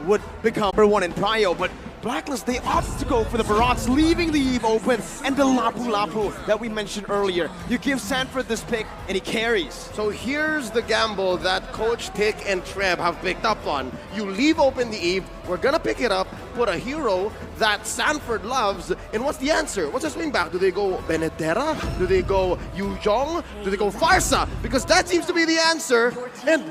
would become #1 in Prio, but Blacklist, they opt to go for the Barats, leaving the Eve open, and the Lapu Lapu that we mentioned earlier. You give Sanford this pick, and he carries. So here's the gamble that Coach Tick and Treb have picked up on. You leave open the Eve, we're gonna pick it up, put a hero that Sanford loves, and what's the answer? What's the swing back? Do they go Benedetta? Do they go Yuzhong? Do they go Farsa? Because that seems to be the answer, and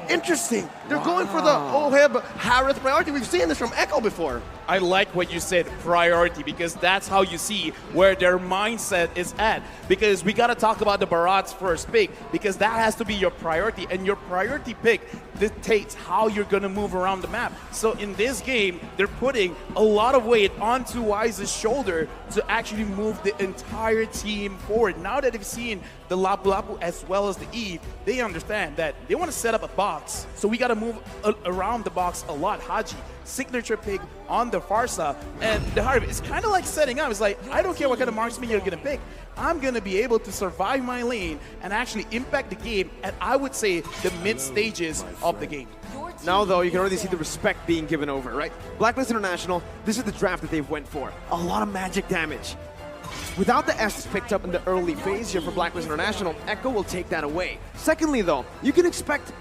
interesting. They're going for the Oheb Harith priority. We've seen this from Echo before. I like what you said, priority, because that's how you see where their mindset is at. Because we got to talk about the Barat's first pick, because that has to be your priority, and your priority pick dictates how you're going to move around the map. So in this game, they're putting a lot of weight onto Wise's shoulder to actually move the entire team forward. Now that they've seen the Lapu Lapu as well as the Eve, they understand that they want to set up a box. So we got to move around the box a lot. Haji, signature pick on the Farsa, and the Harvey, it's kind of like setting up. It's like, I don't care what kind of marksman you're going to pick. I'm going to be able to survive my lane and actually impact the game at, I would say, the mid stages of the game. Now, though, you can already see the respect being given over, right? Blacklist International, this is the draft that they've went for. A lot of magic damage. Without the S picked up in the early phase here for Blacklist International, Echo will take that away. Secondly, though, you can expect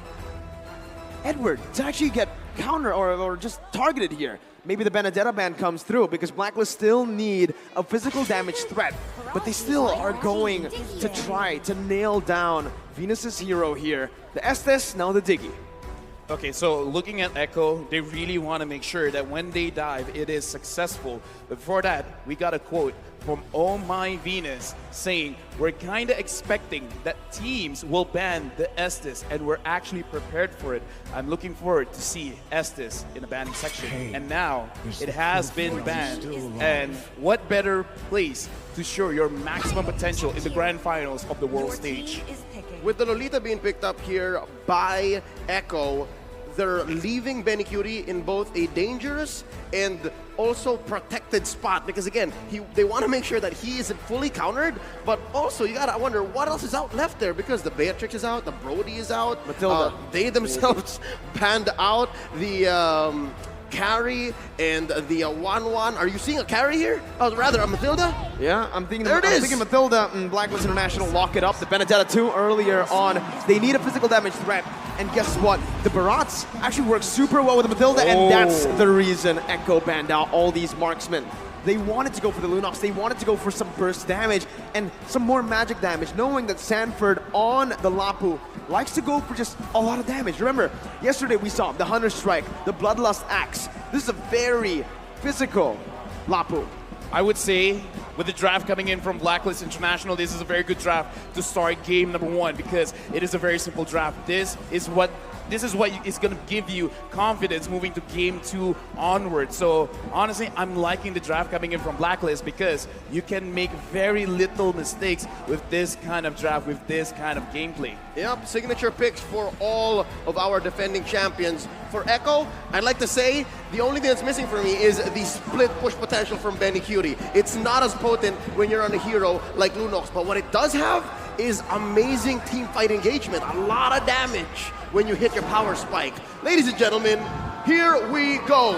Edward to actually get counter or just targeted here. Maybe the Benedetta ban comes through because Blacklist still need a physical damage threat, but they still are going to try to nail down Venus's hero here. The Estes, now the Diggy. Okay, so looking at Echo, they really want to make sure that when they dive, it is successful. But before that, we got a quote from Oh My Venus saying, we're kind of expecting that teams will ban the Estes, and we're actually prepared for it. I'm looking forward to see Estes in the banning section. And now, it has been banned. And what better place to show your maximum potential in the grand finals of the world stage? With the Lolita being picked up here by Echo, they're leaving Benny Curie in both a dangerous and also protected spot, because again, they want to make sure that he isn't fully countered, but also you gotta wonder what else is out left there, because the Beatrix is out, the Brody is out, Matilda. They themselves banned out the carry and the 1-1. Are you seeing a carry here? Oh, rather a Matilda? Yeah, I'm thinking Matilda and Blacklist International lock it up. The Benedetta 2 earlier on. They need a physical damage threat. And guess what? The Barats actually work super well with the Matilda, and that's the reason Echo banned out all these marksmen. They wanted to go for the Lunox, they wanted to go for some burst damage and some more magic damage, knowing that Sanford on the Lapu likes to go for just a lot of damage. Remember, yesterday we saw the Hunter Strike, the Bloodlust Axe. This is a very physical Lapu. I would say, with the draft coming in from Blacklist International, this is a very good draft to start game #1, because it is a very simple draft. This is what is going to give you confidence moving to game 2 onward. So honestly, I'm liking the draft coming in from Blacklist, because you can make very little mistakes with this kind of draft, with this kind of gameplay. Yep, signature picks for all of our defending champions. For Echo, I'd like to say the only thing that's missing for me is the split push potential from Benny Curie. It's not as potent when you're on a hero like Lunox, but what it does have is amazing team fight engagement. A lot of damage when you hit your power spike. Ladies and gentlemen, here we go.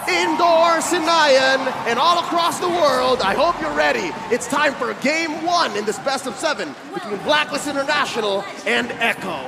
Indoor Sinayan and all across the world, I hope you're ready. It's time for game 1 in this best of 7 between Blacklist International and Echo.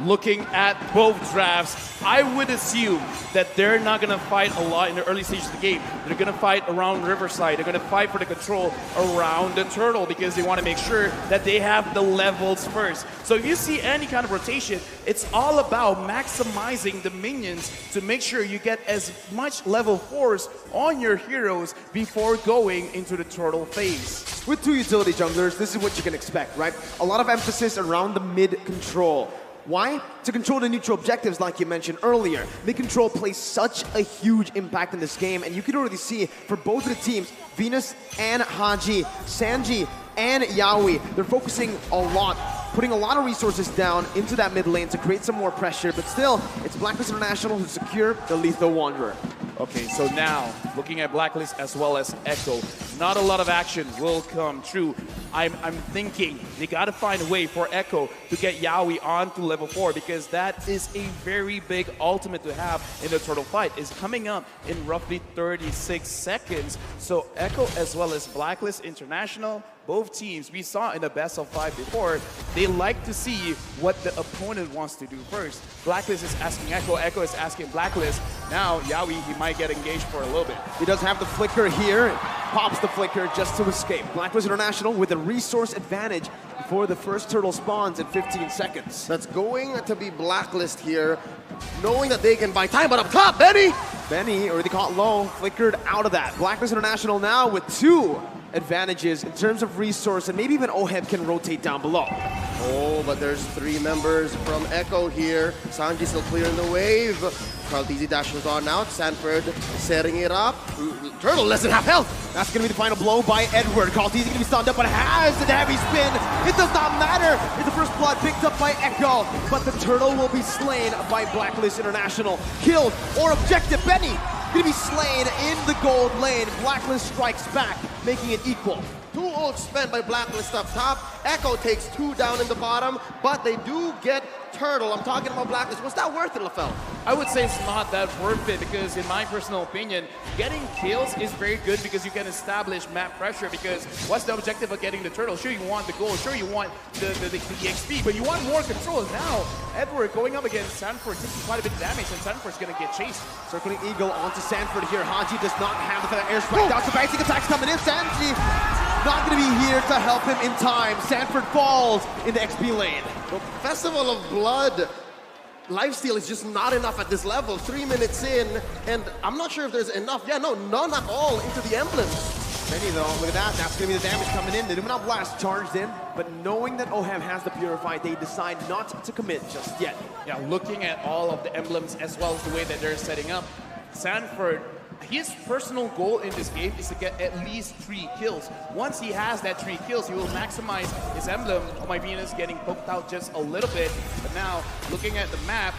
Looking at both drafts, I would assume that they're not going to fight a lot in the early stages of the game. They're going to fight around Riverside. They're going to fight for the control around the turtle, because they want to make sure that they have the levels first. So if you see any kind of rotation, it's all about maximizing the minions to make sure you get as much level 4s on your heroes before going into the turtle phase. With 2 utility junglers, this is what you can expect, right? A lot of emphasis around the mid control. Why? To control the neutral objectives, like you mentioned earlier. Mid control plays such a huge impact in this game, and you can already see for both of the teams, Venus and Haji, Sanji and Yaoi, they're focusing a lot, putting a lot of resources down into that mid lane to create some more pressure, but still, it's Blacklist International who secure the Lethal Wanderer. Okay, so now, looking at Blacklist as well as Echo, not a lot of action will come true. I'm thinking they gotta find a way for Echo to get Yaoi onto level 4 because that is a very big ultimate to have in the turtle fight. It's coming up in roughly 36 seconds. So Echo as well as Blacklist International, both teams, we saw in the best of 5 before, they like to see what the opponent wants to do first. Blacklist is asking Echo, Echo is asking Blacklist. Now, Yaoi, he might get engaged for a little bit. He does have the flicker here. Pops the flicker just to escape. Blacklist International with a resource advantage before the first turtle spawns in 15 seconds. That's going to be Blacklist here, knowing that they can buy time, but up top, Benny! Benny, already caught low, flickered out of that. Blacklist International now with 2 advantages in terms of resource, and maybe even Oheb can rotate down below. Oh, but there's 3 members from Echo here. Sanji still clearing the wave. Carltese dashes on out. Sanford setting it up. Turtle less than half health. That's going to be the final blow by Edward. Carltese going to be stunned up, but has the heavy spin. It does not matter. It's the first blood picked up by Echo, but the turtle will be slain by Blacklist International. Killed or objective. Benny going to be slain in the gold lane. Blacklist strikes back, making it equal. 2 ults spent by Blacklist up top. Echo takes 2 down in the bottom, but they do get Turtle. I'm talking about Blacklist. Was that worth it, LaFell? I would say it's not that worth it because in my personal opinion, getting kills is very good because you can establish map pressure because what's the objective of getting the turtle? Sure, you want the gold, sure you want the XP, but you want more control. Now, Edward going up against Sanford taking quite a bit of damage and Sanford's going to get chased. Circling Eagle onto Sanford here. Haji does not have the feather airstrike. Down to bouncing attacks coming in. Sanji not going to be here to help him in time. Sanford falls in the XP lane. The Festival of Blood lifesteal is just not enough at this level. 3 minutes in, and I'm not sure if there's enough. Yeah, no, none at all into the emblems. Benny though, look at that. That's going to be the damage coming in. The Numenal Blast charged in, but knowing that Oheb has the Purify, they decide not to commit just yet. Yeah, looking at all of the emblems as well as the way that they're setting up, Sanford, his personal goal in this game is to get at least 3 kills. Once he has that 3 kills, he will maximize his emblem. Oh, my Venus getting poked out just a little bit. But now, looking at the map,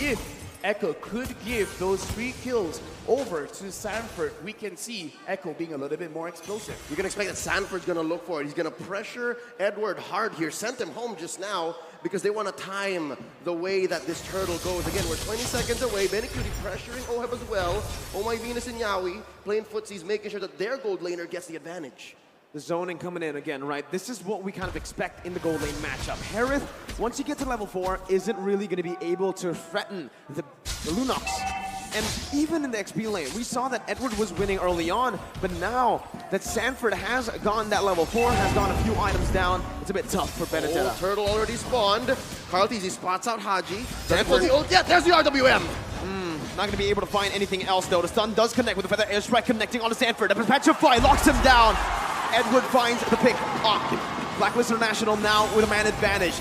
if Echo could give those 3 kills over to Sanford, we can see Echo being a little bit more explosive. You can expect that Sanford's going to look for it. He's going to pressure Edward hard here. Sent him home just now because they want to time the way that this turtle goes. Again, we're 20 seconds away. Benny Cutie pressuring Oheb as well. Oh My Venus and Yaoi playing footsies, making sure that their gold laner gets the advantage. The zoning coming in again, right? This is what we kind of expect in the gold lane matchup. Harith, once you get to level 4, isn't really going to be able to threaten the Lunox. And even in the XP lane, we saw that Edward was winning early on, but now that Sanford has gone that level 4, has gone a few items down, it's a bit tough for Benedetta. Oh, turtle already spawned. Carltese spots out Haji. Yeah, there's the RWM. Not going to be able to find anything else though. The stun does connect with the feather airstrike connecting onto Sanford. The Petrify locks him down. Edward finds the pick up. Blacklist International now with a man advantage.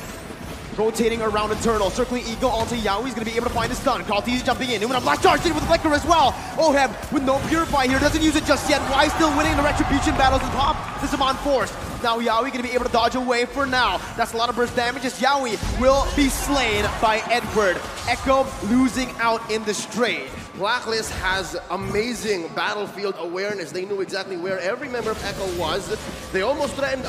Rotating around the turtle, circling Eagle onto Yaoi. He's going to be able to find the stun. Carltese jumping in. Numenal Blast charged in with the flicker as well. Oheb with no Purify here. Doesn't use it just yet. Why still winning the Retribution battles and pop? This is on force. Now Yaoi going to be able to dodge away for now. That's a lot of burst damage as Yaoi will be slain by Edward. Echo losing out in the straight. Blacklist has amazing battlefield awareness. They knew exactly where every member of Echo was. They almost threatened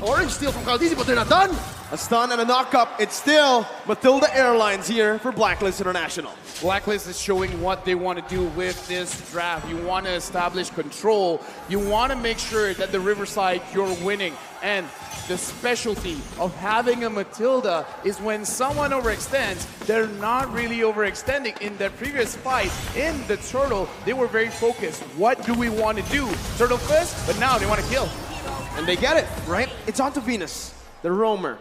orange steal from Carltese, but they're not done. A stun and a knock-up. It's still Matilda Airlines here for Blacklist International. Blacklist is showing what they want to do with this draft. You want to establish control. You want to make sure that the Riverside, you're winning. And the specialty of having a Matilda is when someone overextends, they're not really overextending. In their previous fight in the Turtle, they were very focused. What do we want to do? Turtle first, but now they want to kill. And they get it, right? It's onto Venus, the roamer.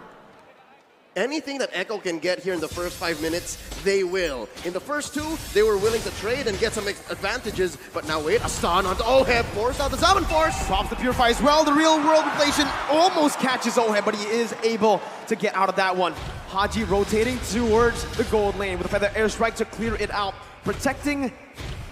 Anything that Echo can get here in the first 5 minutes, they will. In the first 2, they were willing to trade and get some advantages, but now wait, a stun onto Oheb, forced out the 7 force. Pops the Purify as well. The real world inflation almost catches Oheb, but he is able to get out of that one. Haji rotating towards the gold lane with a feather airstrike to clear it out, protecting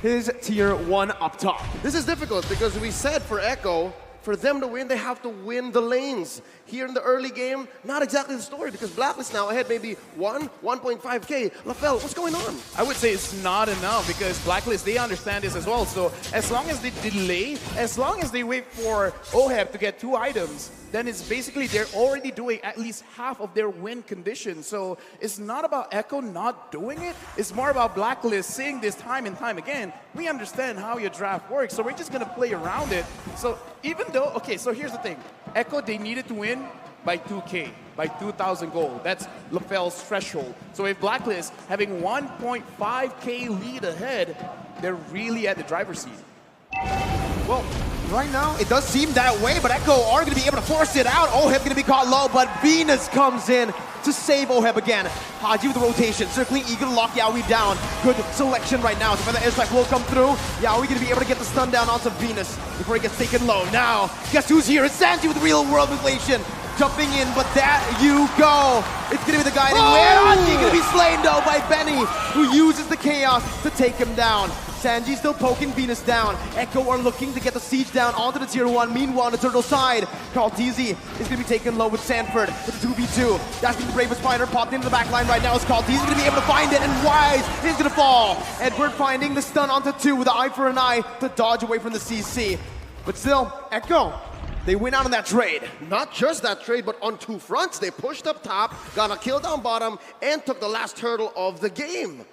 his tier 1 up top. This is difficult because we said for Echo, for them to win, they have to win the lanes. Here in the early game, not exactly the story because Blacklist now ahead maybe 1.5K. LaFell, what's going on? I would say it's not enough because Blacklist, they understand this as well. So as long as they delay, as long as they wait for OHEB to get 2 items, then it's basically they're already doing at least half of their win condition. So it's not about Echo not doing it. It's more about Blacklist seeing this time and time again. We understand how your draft works, so we're just going to play around it. So even though, okay, so here's the thing. Echo, they needed to win by 2K, by 2,000 gold. That's LaFell's threshold. So if Blacklist having 1.5K lead ahead, they're really at the driver's seat. Well, right now, it does seem that way, but Echo are going to be able to force it out. OHEB going to be caught low, but Venus comes in to save OHEB again. Haji with the rotation, circling, eager to lock Yaoi down. Good selection right now. So the airstrike will come through. Yaoi going to be able to get the stun down onto Venus before he gets taken low. Now, guess who's here? It's Sanji with real-world inflation. Jumping in, but that you go. It's going to be the guiding way. Haji going to be slain, though, by Benny, who uses the chaos to take him down. Sanji still poking Venus down. Echo are looking to get the siege down onto the tier 1. Meanwhile, on the turtle side, Carl TZ is going to be taken low with Sanford with the 2v2. That's going to be the bravest fighter popped into the back line right now. Is Carl TZ going to be able to find it, and Wise is going to fall. Edward finding the stun onto 2 with an eye for an eye to dodge away from the CC. But still, Echo, they win out on that trade. Not just that trade, but on 2 fronts. They pushed up top, got a kill down bottom, and took the last hurdle of the game.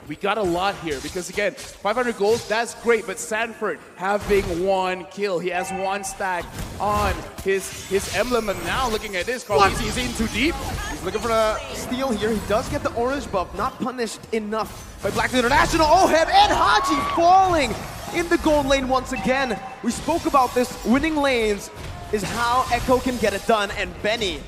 We got a lot here because, again, 500 gold, that's great, but Sanford having 1 kill. He has 1 stack on his emblem, and now looking at this, Carl TZ is in too deep. He's looking for a steal here. He does get the orange buff, not punished enough by Black International. OHEB and Haji falling in the gold lane once again. We spoke about this. Winning lanes is how Echo can get it done, and Benny,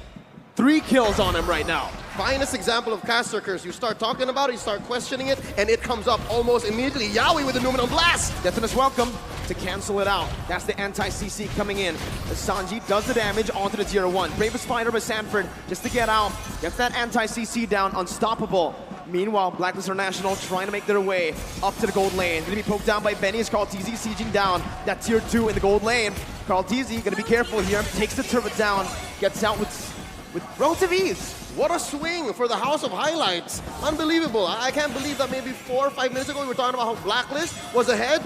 3 kills on him right now. Finest example of caster curse. You start talking about it, you start questioning it, and it comes up almost immediately. Yaoi with the Numenor Blast. Deathness welcome to cancel it out. That's the anti-CC coming in. As Sanji does the damage onto the tier 1. Bravest fighter by Sanford just to get out. Gets that anti-CC down, unstoppable. Meanwhile, Blacklist International trying to make their way up to the gold lane. Gonna be poked down by Benny as Carl TZ sieging down that tier 2 in the gold lane. Carl TZ gonna be careful here. Takes the turret down. Gets out with relative ease. What a swing for the House of Highlights. Unbelievable. I can't believe that maybe 4 or 5 minutes ago we were talking about how Blacklist was ahead,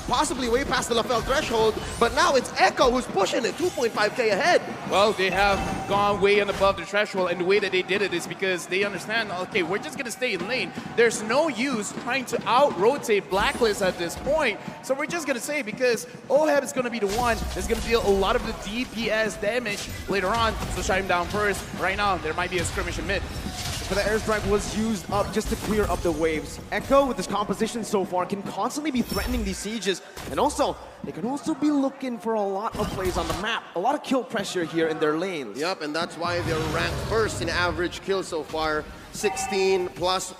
possibly way past the LaFell threshold, but now it's Echo who's pushing it, 2.5K ahead. Well, they have gone way and above the threshold, and the way that they did it is because they understand, okay, we're just going to stay in lane. There's no use trying to out-rotate Blacklist at this point, so we're just going to say because OHEB is going to be the one that's going to deal a lot of the DPS damage later on, so shut him down first. Right now, there might be a skirmish in mid. For the airstrike was used up just to clear up the waves. Echo, with this composition so far, can constantly be threatening these sieges. And also, they can also be looking for a lot of plays on the map. A lot of kill pressure here in their lanes. Yep, and that's why they're ranked first in average kills so far, 16 plus,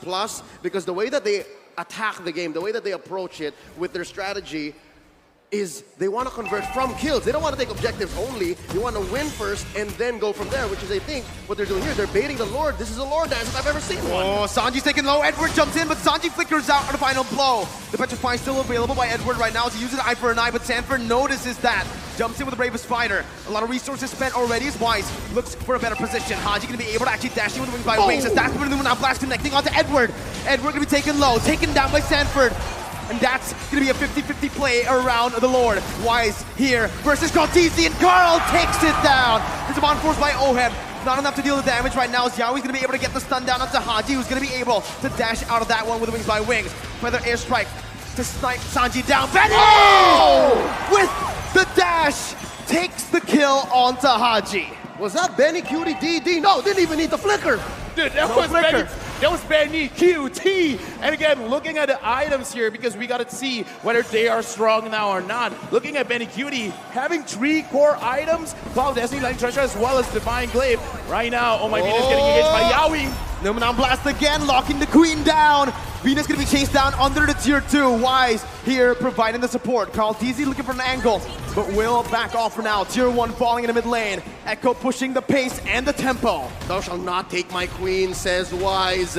because the way that they attack the game, the way that they approach it with their strategy is they want to convert from kills. They don't want to take objectives only. They want to win first and then go from there, which is, I think, what they're doing here. They're baiting the Lord. This is a Lord dance if I've ever seen one. Oh, Sanji's taken low. Edward jumps in, but Sanji flickers out on the final blow. The Petrify still available by Edward right now as he uses an eye for an eye, but Sanford notices that. Jumps in with the bravest fighter. A lot of resources spent already as Wise looks for a better position. Haji going to be able to actually dash in with the wings by wings. As that's the Numenor Blast connecting onto Edward. Edward going to be taken low, taken down by Sanford. And that's going to be a 50-50 play around the Lord. Wise here versus Carl TZ, and Carl takes it down. There's a bond force by OHEB. Not enough to deal the damage right now. Yaoi's going to be able to get the stun down onto Haji, who's going to be able to dash out of that one with the wings by wings. Feather airstrike to snipe Sanji down. Benny! With the dash, takes the kill onto Haji. Was that Benny Cutie DD? No, didn't even need the flicker. Dude, that was Benny QT. And again, looking at the items here, because we got to see whether they are strong now or not. Looking at Benny Cutie, having 3 core items, Cloud Destiny, Lightning Treasure, as well as Divine Glaive. Right now, oh my Venus getting engaged by Yaoi. Numenor Blast again, locking the Queen down. Venus gonna be chased down under the tier 2. Wise here providing the support. Carl TZ looking for an angle, but will back off for now. Tier 1 falling in the mid lane. Echo pushing the pace and the tempo. Thou shalt not take my queen, says Wise.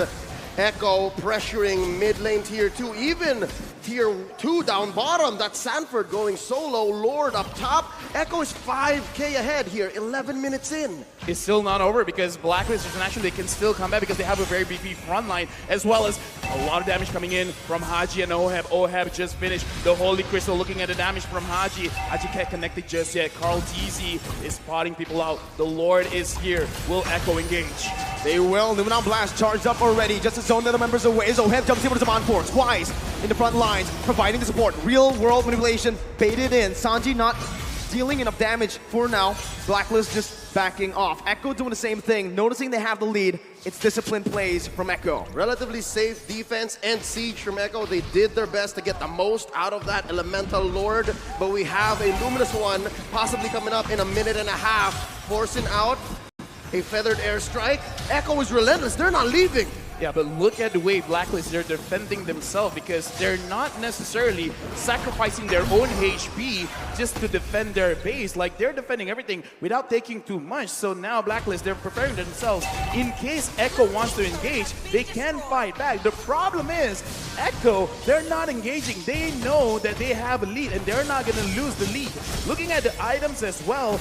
Echo pressuring mid lane tier 2, even tier 2 down bottom. That's Sanford going solo, Lord up top. Echo is 5k ahead here, 11 minutes in. It's still not over because Blacklist International, they can still come back because they have a very beefy front line, as well as a lot of damage coming in from Haji and Oheb. Oheb just finished the Holy Crystal. Looking at the damage from Haji. Haji can't connect it just yet. Carl TZ is spotting people out. The Lord is here. Will Echo engage? They will. Luminal Blast charged up already. Just to zone the other members away. Oheb jumps in with some on-4. Twice in the front lines, providing the support. Real world manipulation, baited in. Sanji not dealing enough damage for now. Blacklist just backing off. Echo doing the same thing. Noticing they have the lead. It's disciplined plays from Echo. Relatively safe defense and siege from Echo. They did their best to get the most out of that Elemental Lord, but we have a Luminous one possibly coming up in a minute and a half, forcing out a feathered airstrike. Echo is relentless. They're not leaving. Yeah, but look at the way Blacklist, they're defending themselves because they're not necessarily sacrificing their own HP just to defend their base. Like, they're defending everything without taking too much. So now Blacklist, they're preparing themselves. In case Echo wants to engage, they can fight back. The problem is, Echo, they're not engaging. They know that they have a lead and they're not going to lose the lead. Looking at the items as well,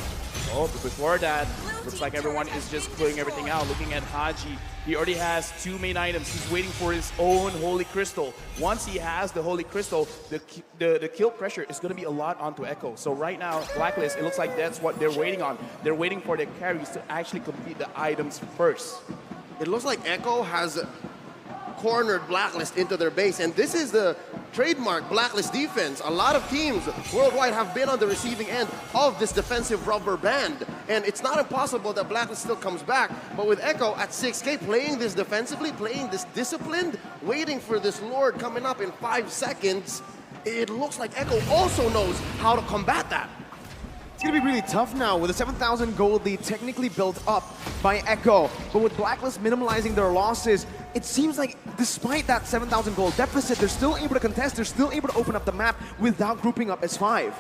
oh, but before that, looks like everyone is just pulling everything out. Looking at Haji, he already has 2 main items. He's waiting for his own Holy Crystal. Once he has the Holy Crystal, the kill pressure is going to be a lot onto Echo. So right now, Blacklist, it looks like that's what they're waiting on. They're waiting for their carries to actually complete the items first. It looks like Echo has cornered Blacklist into their base, and this is the trademark Blacklist defense. A lot of teams worldwide have been on the receiving end of this defensive rubber band, and it's not impossible that Blacklist still comes back, but with Echo at 6k playing this defensively, playing this disciplined, waiting for this Lord coming up in 5 seconds, it looks like Echo also knows how to combat that. It's going to be really tough now with a 7,000 gold lead technically built up by Echo. But with Blacklist minimalizing their losses, it seems like despite that 7,000 gold deficit, they're still able to contest, they're still able to open up the map without grouping up as 5.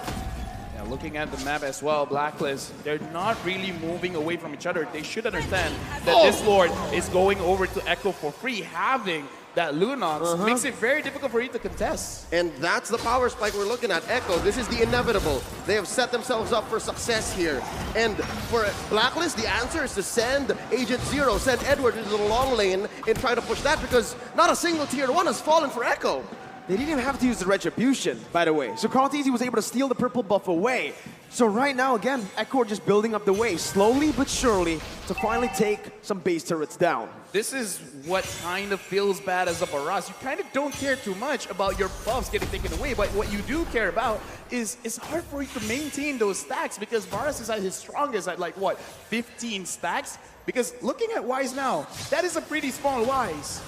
Yeah, looking at the map as well, Blacklist, they're not really moving away from each other. They should understand that this Lord is going over to Echo for free. Having that Lunox makes it very difficult for you to contest. And that's the power spike we're looking at. Echo, this is the inevitable. They have set themselves up for success here. And for Blacklist, the answer is to send Agent Zero, send Edward into the long lane and try to push that, because not a single tier 1 has fallen for Echo. They didn't even have to use the Retribution, by the way. So Carl TZ was able to steal the purple buff away. So right now, again, Echo are just building up the way, slowly but surely, to finally take some base turrets down. This is what kind of feels bad as a Baras. You kind of don't care too much about your buffs getting taken away, but what you do care about is it's hard for you to maintain those stacks, because Baras is at his strongest at like, what, 15 stacks? Because looking at Wise now, that is a pretty small Wise.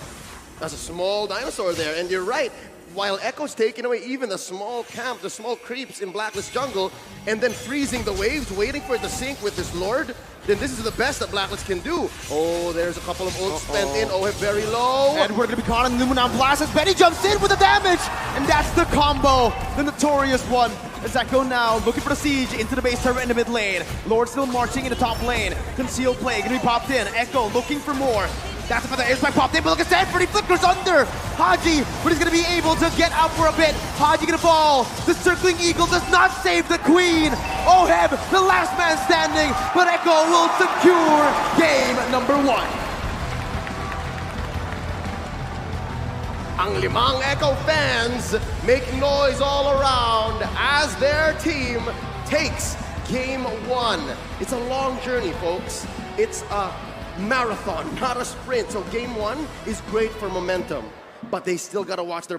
That's a small dinosaur there, and you're right. While Echo's taking away even the small camp, the small creeps in Blacklist jungle, and then freezing the waves, waiting for it to sync with this Lord, then this is the best that Blacklist can do. Oh, there's a couple of ults spent in. Oh, very low. And we're going to be caught on Luminant Blast as Benny jumps in with the damage. And that's the combo, the notorious one. As Echo now looking for the siege into the base turret in the mid lane. Lord still marching in the top lane. Concealed play, going to be popped in. Echo looking for more. That's the airstrike popped in, but look at Sanford, he flickers under Haji, but he's going to be able to get out for a bit. Haji going to fall. The circling eagle does not save the queen. Oheb, the last man standing, but Echo will secure game number 1. Ang limang Echo fans make noise all around as their team takes game 1. It's a long journey, folks. It's a marathon, not a sprint. So game 1 is great for momentum, but they still got to watch their